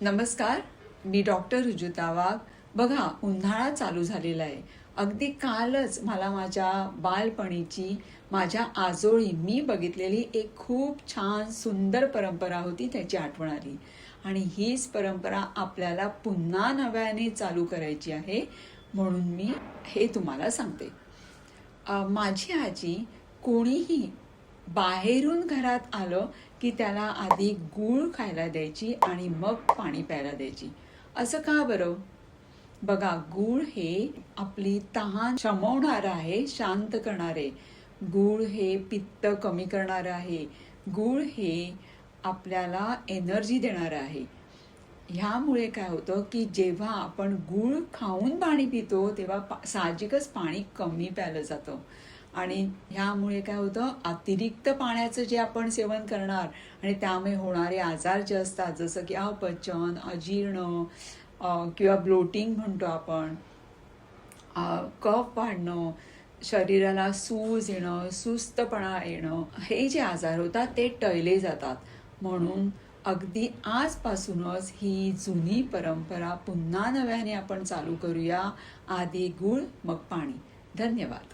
नमस्कार, मी डॉक्टर रुजुता वाघ. बघा, उन्हाळा चालू झालेला आहे. अगदी कालच मला माझ्या बालपणीची, माझ्या आजोळी मी बघितलेली एक खूप छान सुंदर परंपरा होती, त्याची आठवण आली. आणि हीच परंपरा आपल्याला पुन्हा नव्याने चालू करायची आहे, म्हणून मी हे तुम्हाला सांगते. माझी आजी कोणीही बाहेरून घरात आलं की त्याला आधी गूळ खायला द्यायची आणि मग पाणी प्यायला द्यायची. असं का बरं? बघा, गूळ हे आपली तहान शमवणारं आहे, शांत करणारे. गूळ हे पित्त कमी करणारं आहे. गूळ हे आपल्याला एनर्जी देणारं आहे. ह्यामुळे काय होतं की जेव्हा आपण गूळ खाऊन पाणी पितो तेव्हा साहजिकच पाणी कमी प्यायलं जातं. आणि ह्यामुळे काय होतं, अतिरिक्त पाण्याचं जे आपण सेवन करणार आणि त्यामुळे होणारे आजार जे असतात, जसं की अपचन, अजीर्ण किंवा ब्लोटिंग म्हणतो आपण, कफ वाढणं, शरीराला सूज येणं, सुस्तपणा येणं, हे जे आजार होतात ते टळले जातात. म्हणून अगदी आजपासूनच ही जुनी परंपरा पुन्हा नव्याने आपण चालू करूया. आधी गूळ मग पाणी. धन्यवाद.